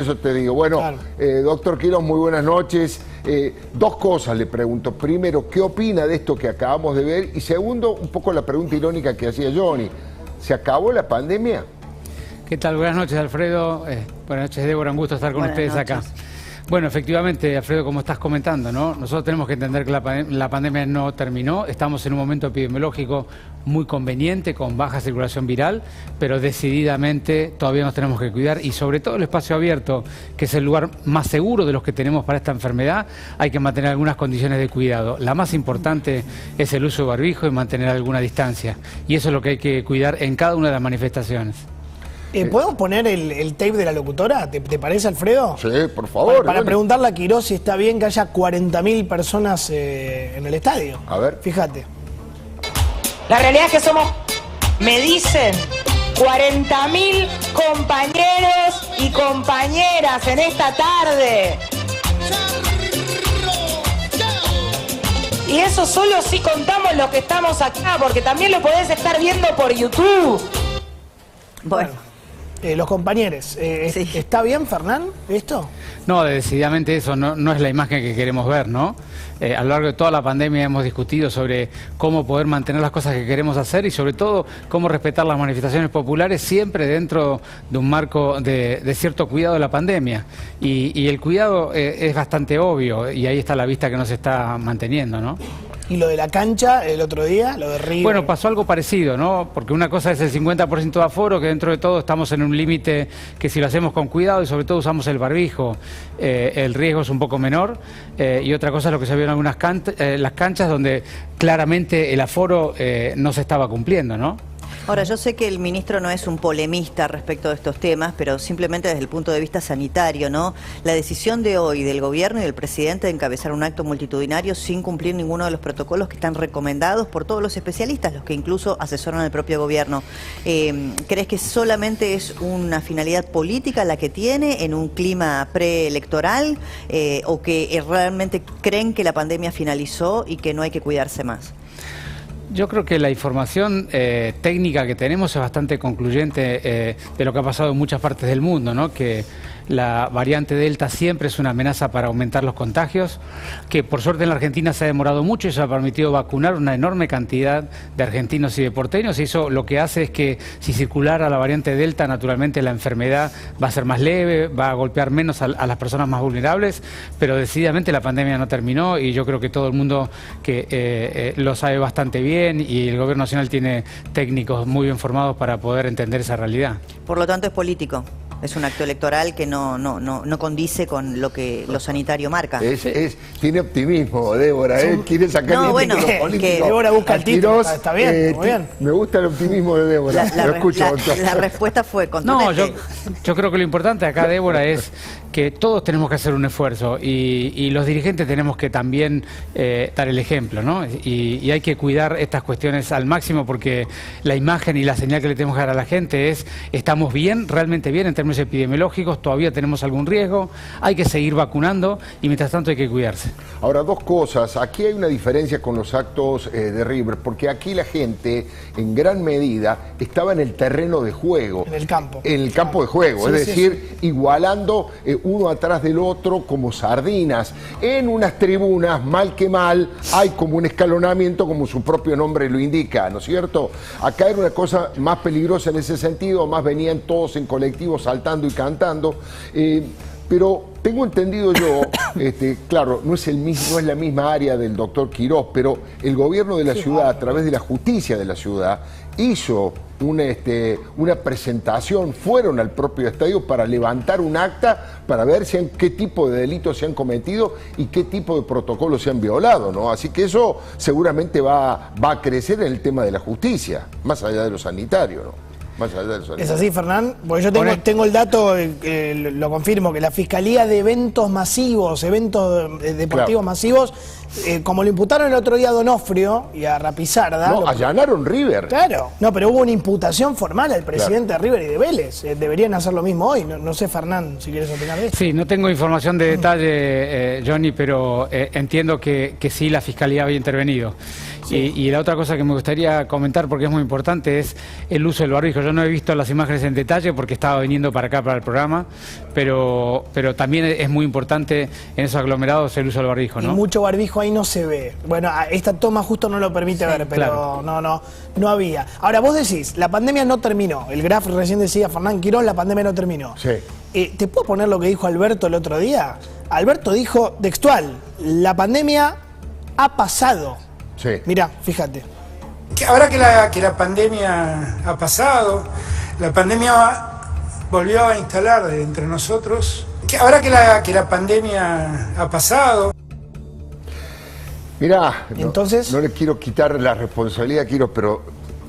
Eso te digo. Bueno, claro. Doctor Quirós, muy buenas noches. Dos cosas le pregunto. Primero, ¿qué opina de esto que acabamos de ver? Y segundo, un poco la pregunta irónica que hacía Johnny. ¿Se acabó la pandemia? ¿Qué tal? Buenas noches, Alfredo. Buenas noches, Débora. Un gusto estar con ustedes acá. Bueno, efectivamente, Alfredo, como estás comentando, ¿no? Nosotros tenemos que entender que la pandemia no terminó. Estamos en un momento epidemiológico muy conveniente, con baja circulación viral, pero decididamente todavía nos tenemos que cuidar. Y sobre todo el espacio abierto, que es el lugar más seguro de los que tenemos para esta enfermedad, hay que mantener algunas condiciones de cuidado. La más importante es el uso de barbijo y mantener alguna distancia. Y eso es lo que hay que cuidar en cada una de las manifestaciones. ¿Podemos poner el tape de la locutora? ¿Te parece, Alfredo? Sí, por favor. Para preguntarle a Quirós si está bien que haya 40.000 personas en el estadio. A ver. Fíjate. La realidad es que somos, me dicen, 40.000 compañeros y compañeras en esta tarde. Y eso solo si contamos los que estamos acá, porque también lo podés estar viendo por YouTube. Bueno. Los compañeros, Sí. ¿está bien, Fernán, esto? No, decididamente eso no es la imagen que queremos ver, ¿no? A lo largo de toda la pandemia hemos discutido sobre cómo poder mantener las cosas que queremos hacer y sobre todo cómo respetar las manifestaciones populares siempre dentro de un marco de cierto cuidado de la pandemia. Y el cuidado es bastante obvio y ahí está la vista que nos está manteniendo, ¿no? ¿Y lo de la cancha el otro día, lo de River? Bueno, pasó algo parecido, ¿no? Porque una cosa es el 50% de aforo, que dentro de todo estamos en un límite que si lo hacemos con cuidado y sobre todo usamos el barbijo, el riesgo es un poco menor. Y otra cosa es lo que se vio en algunas las canchas donde claramente el aforo no se estaba cumpliendo, ¿no? Ahora, yo sé que el ministro no es un polemista respecto de estos temas, pero simplemente desde el punto de vista sanitario, ¿no? La decisión de hoy del gobierno y del presidente de encabezar un acto multitudinario sin cumplir ninguno de los protocolos que están recomendados por todos los especialistas, los que incluso asesoran al propio gobierno. ¿Crees que solamente es una finalidad política la que tiene en un clima preelectoral o que realmente creen que la pandemia finalizó y que no hay que cuidarse más? Yo creo que la información técnica que tenemos es bastante concluyente de lo que ha pasado en muchas partes del mundo, ¿no? Que la variante Delta siempre es una amenaza para aumentar los contagios, que por suerte en la Argentina se ha demorado mucho y eso ha permitido vacunar una enorme cantidad de argentinos y de porteños, y eso lo que hace es que si circulara la variante Delta, naturalmente la enfermedad va a ser más leve, va a golpear menos a las personas más vulnerables, pero decididamente la pandemia no terminó y yo creo que todo el mundo que lo sabe bastante bien y el Gobierno Nacional tiene técnicos muy bien formados para poder entender esa realidad. Por lo tanto, es político. Es un acto electoral que no condice con lo que lo sanitario marca. Tiene optimismo, Débora, quiere sacar no, bueno, que Débora busca el título, está bien, muy bien. Me gusta el optimismo de Débora. La respuesta fue contundente. No, yo creo que lo importante acá, Débora, es que todos tenemos que hacer un esfuerzo y los dirigentes tenemos que también dar el ejemplo, ¿no? Y hay que cuidar estas cuestiones al máximo porque la imagen y la señal que le tenemos que dar a la gente es estamos bien, realmente bien en términos epidemiológicos, todavía tenemos algún riesgo, hay que seguir vacunando y mientras tanto hay que cuidarse. Ahora, dos cosas. Aquí hay una diferencia con los actos de River, porque aquí la gente en gran medida estaba en el terreno de juego. En el campo. En el campo de juego, sí, es decir, igualando uno atrás del otro como sardinas. En unas tribunas, mal que mal, hay como un escalonamiento como su propio nombre lo indica, ¿no es cierto? Acá era una cosa más peligrosa en ese sentido, más venían todos en colectivo saltando y cantando, pero tengo entendido yo, claro, no es la misma área del doctor Quirós, pero el gobierno de la ciudad, a través de la justicia de la ciudad, hizo una presentación, fueron al propio estadio para levantar un acta para ver qué tipo de delitos se han cometido y qué tipo de protocolos se han violado, ¿no? Así que eso seguramente va a crecer en el tema de la justicia, más allá de lo sanitario, ¿no? ¿Es así, Fernán? Porque yo tengo el dato, lo confirmo, que la Fiscalía de Eventos Masivos, eventos deportivos masivos, como lo imputaron el otro día a Donofrio y a Rapizarda... No, allanaron River. Claro, no, pero hubo una imputación formal al presidente de River y de Vélez. Deberían hacer lo mismo hoy. No sé, Fernán, si quieres opinar de eso. Sí, no tengo información de detalle, Johnny, pero entiendo que sí la Fiscalía había intervenido. Sí. Y la otra cosa que me gustaría comentar, porque es muy importante, es el uso del barbijo. Yo yo no he visto las imágenes en detalle porque estaba viniendo para acá para el programa, pero también es muy importante en esos aglomerados el uso del barbijo, ¿no? Y mucho barbijo ahí no se ve. Bueno, esta toma justo no lo permite ver, pero claro. no había. Ahora, vos decís, la pandemia no terminó. El Graf recién decía, Fernán Quirós, la pandemia no terminó. Sí. ¿Te puedo poner lo que dijo Alberto el otro día? Alberto dijo textual, la pandemia ha pasado. Sí. Mirá, fíjate. Ahora que la pandemia ha pasado, la pandemia volvió a instalar entre nosotros. Ahora que la pandemia ha pasado. Mirá, entonces, no le quiero quitar la responsabilidad, pero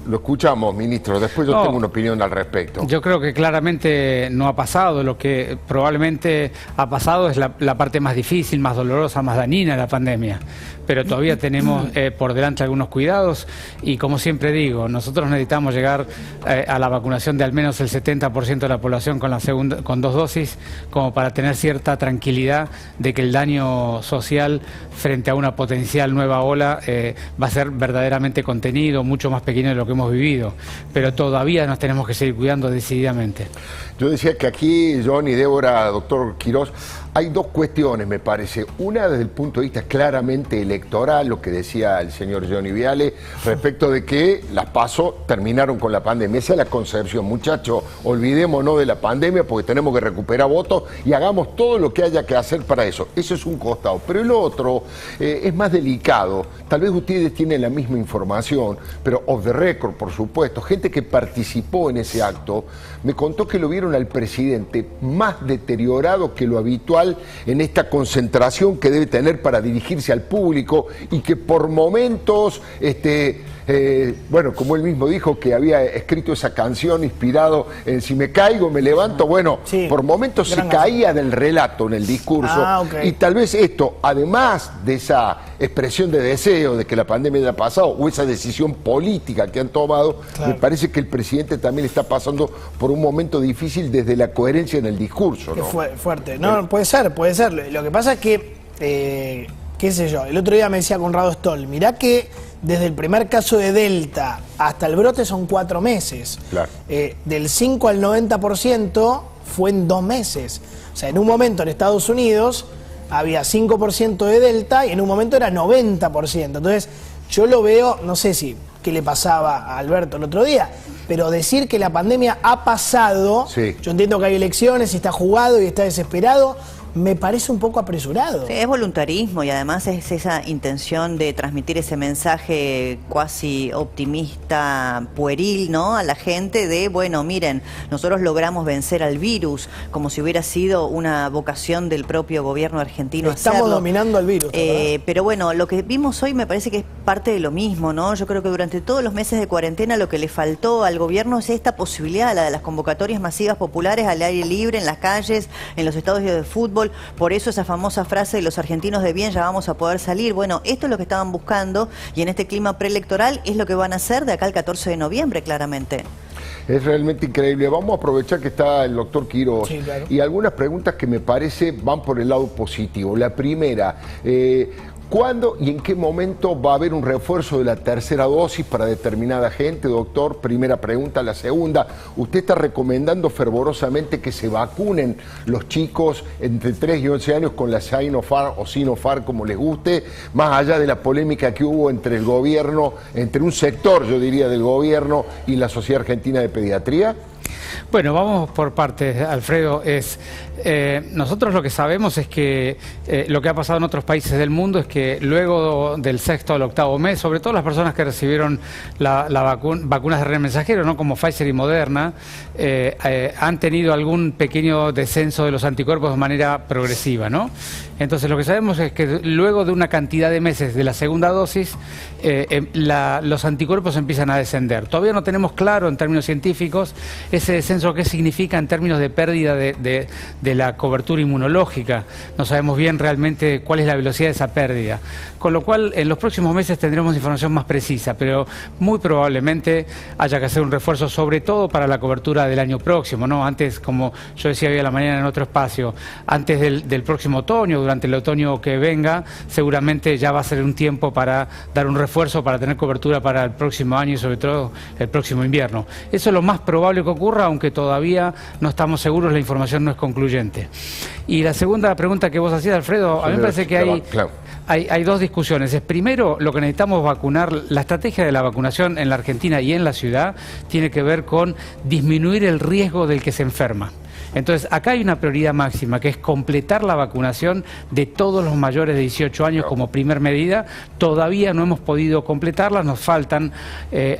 lo escuchamos, ministro. Después yo tengo una opinión al respecto. Yo creo que claramente no ha pasado. Lo que probablemente ha pasado es la parte más difícil, más dolorosa, más dañina de la pandemia. Pero todavía tenemos por delante algunos cuidados y, como siempre digo, nosotros necesitamos llegar a la vacunación de al menos el 70% de la población con 2 dosis, como para tener cierta tranquilidad de que el daño social frente a una potencial nueva ola va a ser verdaderamente contenido, mucho más pequeño de lo que hemos vivido. Pero todavía nos tenemos que seguir cuidando decididamente. Yo decía que aquí, Johnny, Débora, doctor Quirós, hay dos cuestiones, me parece. Una desde el punto de vista claramente electoral, lo que decía el señor Johnny Viale, respecto de que las PASO terminaron con la pandemia. Esa es la concepción. Muchachos, olvidémonos de la pandemia porque tenemos que recuperar votos y hagamos todo lo que haya que hacer para eso. Eso es un costado. Pero el otro es más delicado. Tal vez ustedes tienen la misma información, pero off the record, por supuesto. Gente que participó en ese acto me contó que lo vieron al presidente más deteriorado que lo habitual en esta concentración que debe tener para dirigirse al público y que por momentos, bueno, como él mismo dijo que había escrito esa canción inspirado en Si me caigo, me levanto, bueno, sí, por momentos se caía del relato en el discurso. Y tal vez esto, además de esa expresión de deseo de que la pandemia haya pasado o esa decisión política que han tomado, me parece que el presidente también está pasando por un momento difícil desde la coherencia en el discurso, ¿no? Fuerte. No, puede ser. Lo que pasa es que, qué sé yo, el otro día me decía Conrado Stoll, mirá que desde el primer caso de Delta hasta el brote son 4 meses. Claro. Del 5 al 90% fue en 2 meses. O sea, en un momento en Estados Unidos había 5% de Delta y en un momento era 90%. Entonces, yo lo veo, no sé si qué le pasaba a Alberto el otro día, pero decir que la pandemia ha pasado, sí, yo entiendo que hay elecciones y está jugado y está desesperado, me parece un poco apresurado. Sí, es voluntarismo y además es esa intención de transmitir ese mensaje cuasi optimista, pueril, ¿no? A la gente de, bueno, miren, nosotros logramos vencer al virus, como si hubiera sido una vocación del propio gobierno argentino. Estamos dominando al virus. Pero bueno, lo que vimos hoy me parece que es parte de lo mismo, ¿no? Yo creo que durante todos los meses de cuarentena lo que le faltó al gobierno es esta posibilidad, la de las convocatorias masivas populares al aire libre, en las calles, en los estadios de fútbol. Por eso esa famosa frase de los argentinos de bien, ya vamos a poder salir. Bueno, esto es lo que estaban buscando y en este clima preelectoral es lo que van a hacer de acá al 14 de noviembre, claramente. Es realmente increíble. Vamos a aprovechar que está el doctor Quirós, sí, claro, y algunas preguntas que me parece van por el lado positivo. La primera, ¿cuándo y en qué momento va a haber un refuerzo de la tercera dosis para determinada gente, doctor? Primera pregunta. La segunda, usted está recomendando fervorosamente que se vacunen los chicos entre 3 y 11 años con la Sinopharm o Sinopharm, como les guste, más allá de la polémica que hubo entre el gobierno, entre un sector, yo diría, del gobierno y la Sociedad Argentina de Pediatría. Bueno, vamos por partes, Alfredo. Nosotros lo que sabemos es que lo que ha pasado en otros países del mundo es que luego del 6º al 8º mes, sobre todo las personas que recibieron vacunas de RNA mensajero, ¿no?, como Pfizer y Moderna, han tenido algún pequeño descenso de los anticuerpos de manera progresiva, ¿no? Entonces lo que sabemos es que luego de una cantidad de meses de la segunda dosis, los anticuerpos empiezan a descender. Todavía no tenemos claro en términos científicos ese descenso, ¿qué significa en términos de pérdida de la cobertura inmunológica? No sabemos bien realmente cuál es la velocidad de esa pérdida. Con lo cual, en los próximos meses tendremos información más precisa, pero muy probablemente haya que hacer un refuerzo, sobre todo para la cobertura del año próximo, ¿no? Antes, como yo decía hoy a la mañana en otro espacio, antes del próximo otoño, durante el otoño que venga, seguramente ya va a ser un tiempo para dar un refuerzo, para tener cobertura para el próximo año y sobre todo el próximo invierno. Eso es lo más probable que ocurra, aunque todavía no estamos seguros, la información no es concluyente. Y la segunda pregunta que vos hacías, Alfredo, a mí me parece que hay dos discusiones. Es primero, lo que necesitamos vacunar, la estrategia de la vacunación en la Argentina y en la ciudad tiene que ver con disminuir el riesgo del que se enferma. Entonces, acá hay una prioridad máxima, que es completar la vacunación de todos los mayores de 18 años como primer medida. Todavía no hemos podido completarla, nos faltan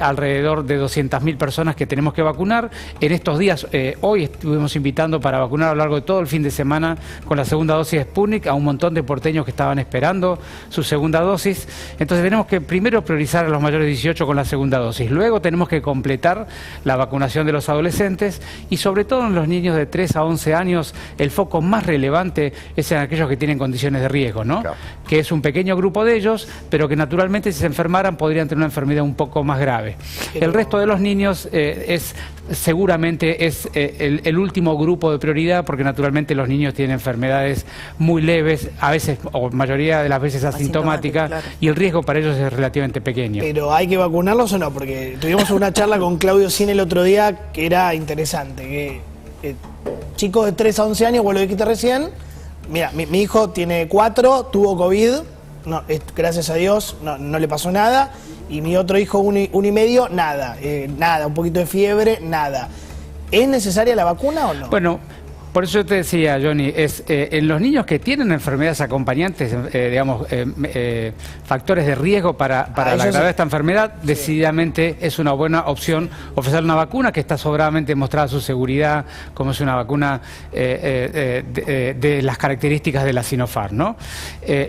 alrededor de 200.000 personas que tenemos que vacunar. En estos días, hoy estuvimos invitando para vacunar a lo largo de todo el fin de semana con la segunda dosis de Sputnik a un montón de porteños que estaban esperando su segunda dosis. Entonces, tenemos que primero priorizar a los mayores de 18 con la segunda dosis. Luego tenemos que completar la vacunación de los adolescentes y sobre todo en los niños de 3 a 11 años, el foco más relevante es en aquellos que tienen condiciones de riesgo, ¿no? Claro. Que es un pequeño grupo de ellos, pero que naturalmente si se enfermaran podrían tener una enfermedad un poco más grave. El resto de los niños seguramente es el último grupo de prioridad, porque naturalmente los niños tienen enfermedades muy leves, a veces, o mayoría de las veces asintomáticas, claro. Y el riesgo para ellos es relativamente pequeño. Pero ¿hay que vacunarlos o no? Porque tuvimos una charla con Claudio Cine el otro día que era interesante, que chicos de 3 a 11 años, vos lo dijiste recién, mira, mi hijo tiene 4, tuvo COVID, no, gracias a Dios no le pasó nada, y mi otro hijo 1 y medio, nada, un poquito de fiebre, nada. ¿Es necesaria la vacuna o no? Bueno, por eso yo te decía, Johnny, en los niños que tienen enfermedades acompañantes, factores de riesgo para la gravedad de esta enfermedad, decididamente es una buena opción ofrecer una vacuna que está sobradamente demostrada su seguridad, como es una vacuna de las características de la Sinopharm, ¿no?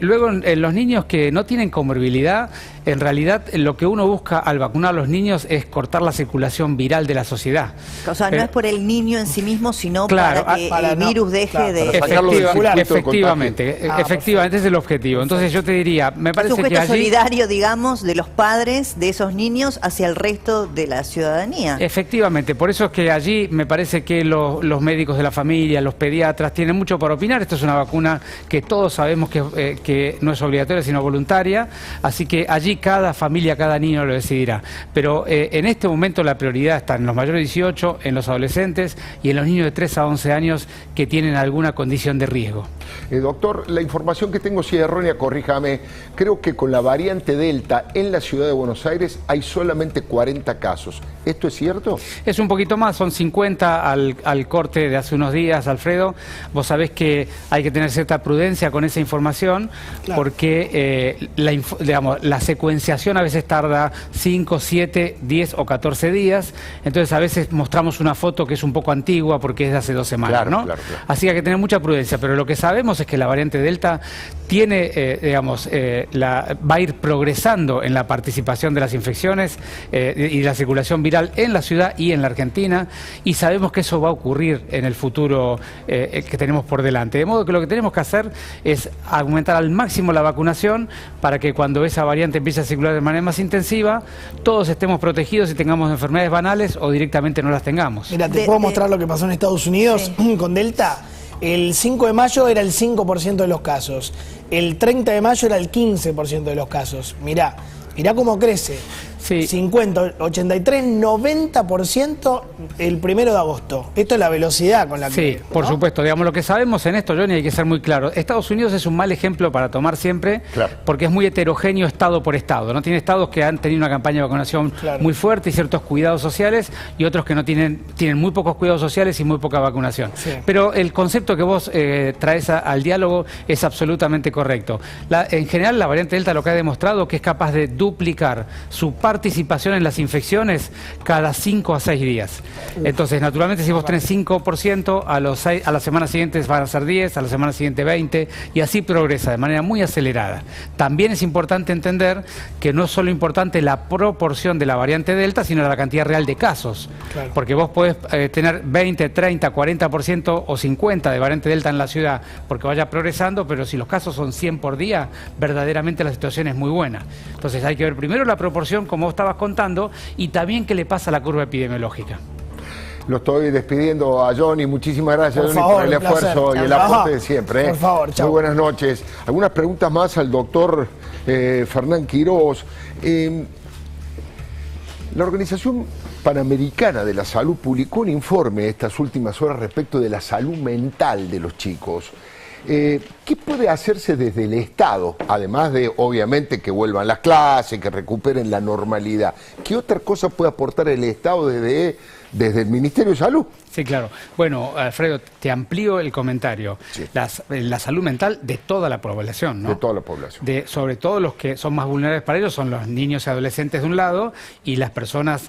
Luego, en los niños que no tienen comorbilidad, en realidad lo que uno busca al vacunar a los niños es cortar la circulación viral de la sociedad. O sea, no es por el niño en sí mismo, sino para que el virus deje de... Efectivamente, ese es el objetivo. Entonces yo te diría, me parece que allí... Es un gesto solidario, digamos, de los padres de esos niños hacia el resto de la ciudadanía. Efectivamente, por eso es que allí me parece que los médicos de la familia, los pediatras, tienen mucho por opinar. Esto es una vacuna que todos sabemos que no es obligatoria, sino voluntaria, así que allí cada familia, cada niño lo decidirá. Pero en este momento la prioridad está en los mayores de 18, en los adolescentes y en los niños de 3 a 11 años que tienen alguna condición de riesgo. Doctor, la información que tengo, si es errónea, corríjame, creo que con la variante Delta en la ciudad de Buenos Aires hay solamente 40 casos. ¿Esto es cierto? Es un poquito más, son 50 al corte de hace unos días, Alfredo. Vos sabés que hay que tener cierta prudencia con esa información, claro, porque la secuenciación a veces tarda 5, 7, 10 o 14 días, entonces a veces mostramos una foto que es un poco antigua porque es de hace 2 semanas, claro, ¿no? Claro. Así que hay que tener mucha prudencia, pero lo que sabemos es que la variante Delta tiene, va a ir progresando en la participación de las infecciones y de la circulación viral en la ciudad y en la Argentina, y sabemos que eso va a ocurrir en el futuro que tenemos por delante. De modo que lo que tenemos que hacer es aumentar al máximo la vacunación para que cuando esa variante empiece a circular de manera más intensiva, todos estemos protegidos y tengamos enfermedades banales o directamente no las tengamos. Mira, te puedo mostrar lo que pasó en Estados Unidos con Delta. El 5 de mayo era el 5% de los casos. El 30 de mayo era el 15% de los casos. Mirá cómo crece. Sí. 50, 83, 90% el 1 de agosto. Esto es la velocidad con la que... Sí, por supuesto. Digamos, lo que sabemos en esto, Johnny, hay que ser muy claro. Estados Unidos es un mal ejemplo para tomar siempre, claro, porque es muy heterogéneo estado por estado, ¿no? Tiene estados que han tenido una campaña de vacunación, claro, muy fuerte y ciertos cuidados sociales, y otros que no tienen muy pocos cuidados sociales y muy poca vacunación. Sí. Pero el concepto que vos traes al diálogo es absolutamente correcto. En general, la variante Delta lo que ha demostrado que es capaz de duplicar su participación en las infecciones cada 5 a 6 días. Entonces, naturalmente, si vos tenés 5%, a la semana siguiente van a ser 10, a la semana siguiente 20, y así progresa de manera muy acelerada. También es importante entender que no es solo importante la proporción de la variante Delta, sino la cantidad real de casos. Claro. Porque vos podés tener 20, 30, 40% o 50% de variante Delta en la ciudad porque vaya progresando, pero si los casos son 100 por día, verdaderamente la situación es muy buena. Entonces hay que ver primero la proporción, como vos estabas contando, y también qué le pasa a la curva epidemiológica. Lo estoy despidiendo a Johnny. Muchísimas gracias, Johnny, por el esfuerzo y el aporte de siempre. Por favor, chao. Muy buenas noches. Algunas preguntas más al doctor Fernán Quirós. La Organización Panamericana de la Salud publicó un informe estas últimas horas respecto de la salud mental de los chicos. ¿Qué puede hacerse desde el Estado? Además de, obviamente, que vuelvan las clases, que recuperen la normalidad. ¿Qué otra cosa puede aportar el Estado desde el Ministerio de Salud? Sí, claro. Bueno, Alfredo, te amplío el comentario. Sí. La salud mental de toda la población, ¿no? De toda la población. Sobre todo los que son más vulnerables para ellos son los niños y adolescentes de un lado y las personas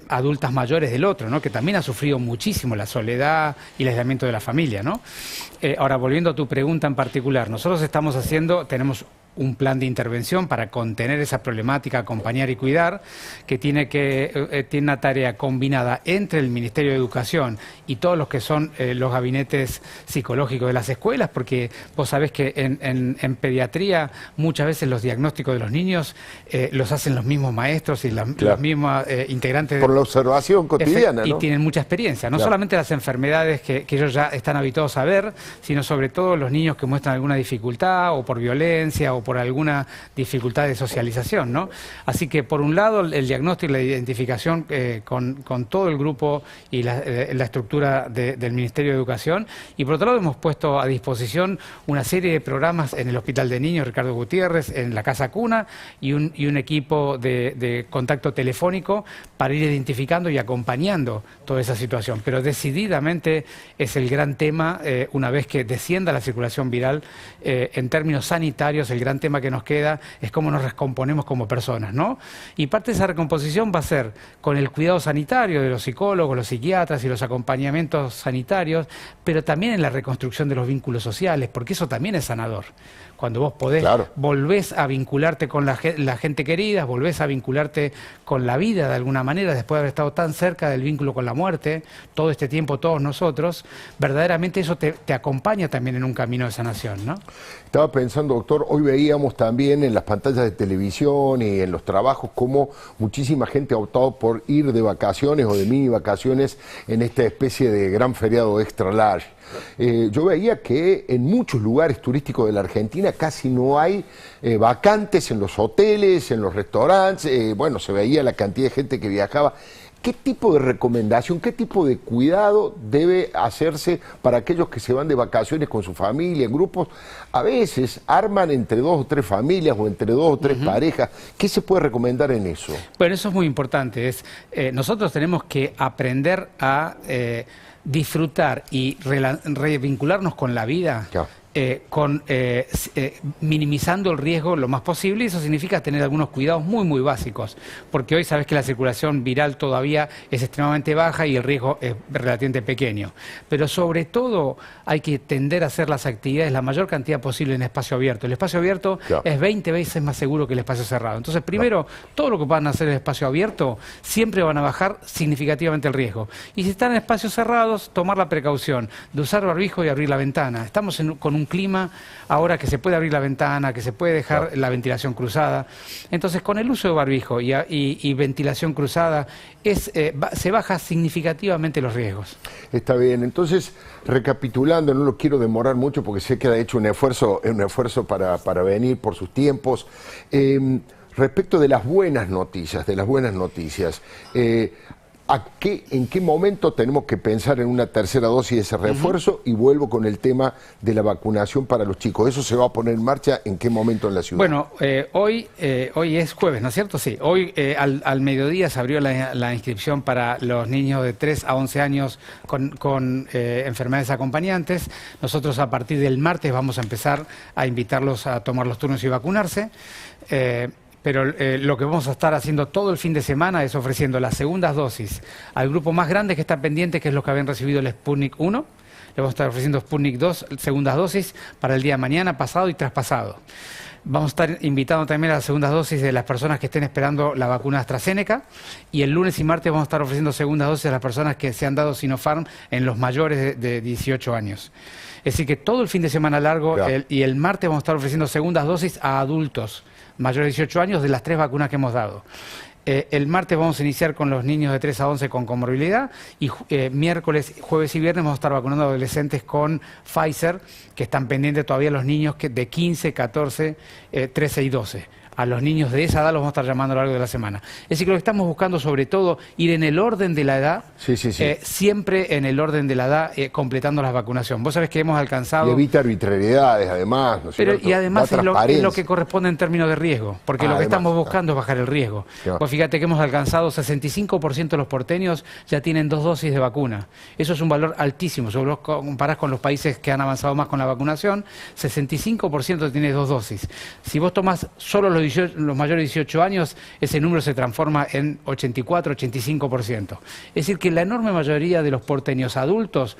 adultas mayores del otro, ¿no? Que también ha sufrido muchísimo la soledad y el aislamiento de la familia, ¿no? Ahora, volviendo a tu pregunta en particular, nosotros tenemos un plan de intervención para contener esa problemática, acompañar y cuidar, que tiene una tarea combinada entre el Ministerio de Educación y todos los que son los gabinetes psicológicos de las escuelas, porque vos sabés que en pediatría muchas veces los diagnósticos de los niños los hacen los mismos maestros y los mismos integrantes. Por la observación cotidiana, y ¿no? tienen mucha experiencia, no solamente las enfermedades que ellos ya están habituados a ver, sino sobre todo los niños que muestran alguna dificultad o por violencia o por alguna dificultad de socialización, ¿no? Así que, por un lado, el diagnóstico y la identificación con todo el grupo y la estructura del Ministerio de Educación, y por otro lado hemos puesto a disposición una serie de programas en el Hospital de Niños Ricardo Gutiérrez, en la Casa Cuna, y un equipo de contacto telefónico para ir identificando y acompañando toda esa situación. Pero decididamente es el gran tema, una vez que descienda la circulación viral, en términos sanitarios, el gran tema que nos queda es cómo nos recomponemos como personas, ¿no? Y parte de esa recomposición va a ser con el cuidado sanitario de los psicólogos, los psiquiatras y los acompañamientos sanitarios, pero también en la reconstrucción de los vínculos sociales, porque eso también es sanador. Cuando vos podés, volvés a vincularte con la gente querida, volvés a vincularte con la vida de alguna manera, después de haber estado tan cerca del vínculo con la muerte, todo este tiempo todos nosotros, verdaderamente eso te acompaña también en un camino de sanación, ¿no? Estaba pensando, doctor, hoy veíamos también en las pantallas de televisión y en los trabajos cómo muchísima gente ha optado por ir de vacaciones o de mini vacaciones en esta especie de gran feriado extra large. Yo veía que en muchos lugares turísticos de la Argentina casi no hay vacantes en los hoteles, en los restaurantes, bueno, se veía la cantidad de gente que viajaba. ¿Qué tipo de recomendación, qué tipo de cuidado debe hacerse para aquellos que se van de vacaciones con su familia, en grupos? A veces arman entre 2 o 3 familias o entre 2 o 3 parejas. ¿Qué se puede recomendar en eso? Bueno, eso es muy importante. Nosotros tenemos que aprender a disfrutar y revincularnos con la vida. Minimizando el riesgo lo más posible, y eso significa tener algunos cuidados muy básicos, porque hoy sabes que la circulación viral todavía es extremadamente baja y el riesgo es relativamente pequeño, pero sobre todo hay que tender a hacer las actividades la mayor cantidad posible en espacio abierto. El espacio abierto es 20 veces más seguro que el espacio cerrado. Entonces, primero, todo lo que puedan hacer en el espacio abierto siempre van a bajar significativamente el riesgo, y si están en espacios cerrados, tomar la precaución de usar barbijo y abrir la ventana. Estamos con un clima ahora que se puede abrir la ventana, que se puede dejar la ventilación cruzada. Entonces, con el uso de barbijo y ventilación cruzada, se baja significativamente los riesgos. Está bien. Entonces, recapitulando, no lo quiero demorar mucho porque sé que ha hecho un esfuerzo para venir por sus tiempos. Respecto de las buenas noticias, ¿en qué momento tenemos que pensar en una tercera dosis de ese refuerzo? Y vuelvo con el tema de la vacunación para los chicos. ¿Eso se va a poner en marcha en qué momento en la ciudad? Bueno, hoy es jueves, ¿no es cierto? Sí, hoy al mediodía se abrió la inscripción para los niños de 3 a 11 años con enfermedades acompañantes. Nosotros a partir del martes vamos a empezar a invitarlos a tomar los turnos y vacunarse. pero lo que vamos a estar haciendo todo el fin de semana es ofreciendo las segundas dosis al grupo más grande que está pendiente, que es los que habían recibido el Sputnik 1. Le vamos a estar ofreciendo Sputnik 2, segundas dosis, para el día de mañana, pasado y traspasado. Vamos a estar invitando también a las segundas dosis de las personas que estén esperando la vacuna AstraZeneca, y el lunes y martes vamos a estar ofreciendo segundas dosis a las personas que se han dado Sinopharm en los mayores de 18 años. Es decir, que todo el fin de semana largo, claro, y el martes vamos a estar ofreciendo segundas dosis a adultos mayores de 18 años de las 3 vacunas que hemos dado. El martes vamos a iniciar con los niños de 3 a 11 con comorbilidad, y miércoles, jueves y viernes vamos a estar vacunando a adolescentes con Pfizer, que están pendientes todavía los niños de 15, 14, 13 y 12. A los niños de esa edad los vamos a estar llamando a lo largo de la semana. Es decir, que lo que estamos buscando sobre todo, ir en el orden de la edad, siempre en el orden de la edad, completando la vacunación. Vos sabés que hemos alcanzado... Y evita arbitrariedades, además, ¿no es cierto? Y además es lo que corresponde en términos de riesgo, porque lo que estamos buscando es bajar el riesgo. Claro. Vos fíjate que hemos alcanzado 65% de los porteños ya tienen 2 dosis de vacuna. Eso es un valor altísimo. Si vos comparás con los países que han avanzado más con la vacunación, 65% tiene 2 dosis. Si vos tomás solo los mayores de 18 años, ese número se transforma en 84, 85%. Es decir, que la enorme mayoría de los porteños adultos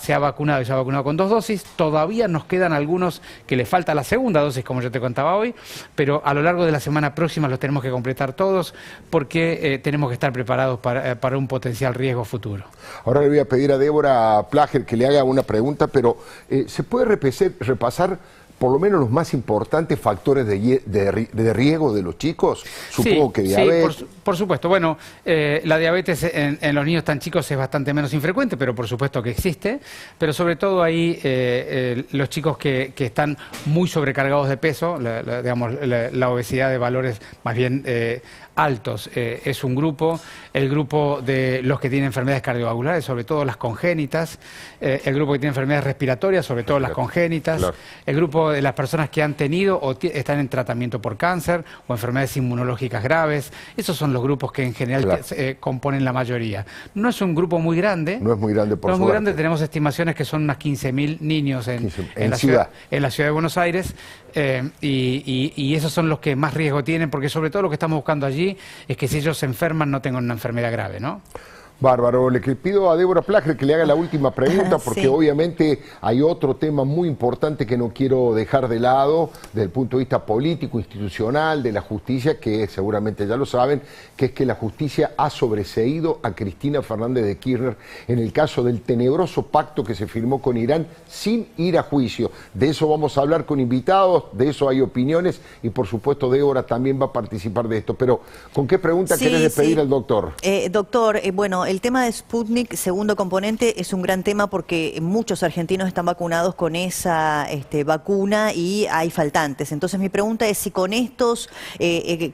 se ha vacunado y se ha vacunado con 2 dosis. Todavía nos quedan algunos que les falta la segunda dosis, como yo te contaba hoy, pero a lo largo de la semana próxima los tenemos que completar todos, porque tenemos que estar preparados para un potencial riesgo futuro. Ahora le voy a pedir a Débora Plager que le haga una pregunta, pero ¿se puede repasar por lo menos los más importantes factores de riesgo de los chicos? Supongo que diabetes... Sí, por supuesto. Bueno, la diabetes en los niños tan chicos es bastante menos infrecuente, pero por supuesto que existe. Pero sobre todo ahí los chicos que están muy sobrecargados de peso, la obesidad de valores más bien altos, es un grupo. El grupo de los que tienen enfermedades cardiovasculares, sobre todo las congénitas. El grupo que tiene enfermedades respiratorias, sobre todo las congénitas. Claro. El grupo de las personas que han tenido o están en tratamiento por cáncer o enfermedades inmunológicas graves. Esos son los grupos que en general componen la mayoría. No es un grupo muy grande. No es muy grande, por suerte. No es muy grande, suerte. tenemos estimaciones que son unas 15.000 niños en la ciudad de Buenos Aires, y esos son los que más riesgo tienen, porque sobre todo lo que estamos buscando allí es que si ellos se enferman no tengan una enfermedad grave, ¿no? Bárbaro. Le pido a Débora Plager que le haga la última pregunta, porque obviamente hay otro tema muy importante que no quiero dejar de lado desde el punto de vista político, institucional, de la justicia, que seguramente ya lo saben, que es que la justicia ha sobreseído a Cristina Fernández de Kirchner en el caso del tenebroso pacto que se firmó con Irán sin ir a juicio. De eso vamos a hablar con invitados, de eso hay opiniones, y por supuesto Débora también va a participar de esto. Pero, ¿con qué pregunta querés despedir al doctor? Doctor, bueno, el tema de Sputnik, segundo componente, es un gran tema porque muchos argentinos están vacunados con esa vacuna y hay faltantes. Entonces mi pregunta es si con estos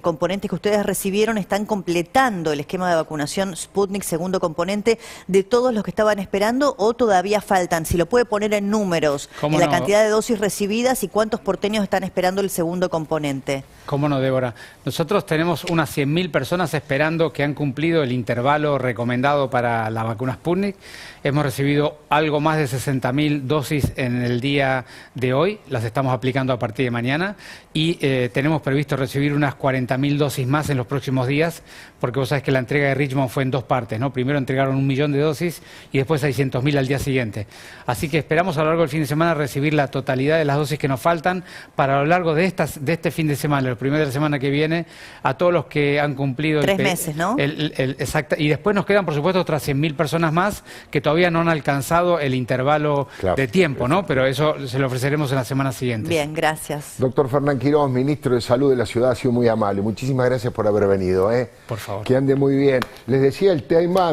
componentes que ustedes recibieron están completando el esquema de vacunación Sputnik, segundo componente, de todos los que estaban esperando, o todavía faltan. Si lo puede poner en números, en la cantidad de dosis recibidas y cuántos porteños están esperando el segundo componente. ¿Cómo no, Débora? Nosotros tenemos unas 100.000 personas esperando que han cumplido el intervalo recomendado para la vacuna Sputnik. Hemos recibido algo más de 60.000 dosis en el día de hoy, las estamos aplicando a partir de mañana, y tenemos previsto recibir unas 40.000 dosis más en los próximos días, porque vos sabés que la entrega de Richmond fue en 2 partes, ¿no? Primero entregaron 1 millón de dosis y después 600.000 al día siguiente. Así que esperamos a lo largo del fin de semana recibir la totalidad de las dosis que nos faltan para a lo largo de este fin de semana, el primero de la semana que viene, a todos los que han cumplido 3 meses, ¿no? Exacto. Y después nos quedan, por supuesto, otras 100.000 personas más que todavía no han alcanzado el intervalo de tiempo, ¿no? Pero eso se lo ofreceremos en la semana siguiente. Bien, gracias. Doctor Fernán Quiroz, ministro de Salud de la ciudad, ha sido muy amable. Muchísimas gracias por haber venido. Por favor. Que ande muy bien. Les decía el tema...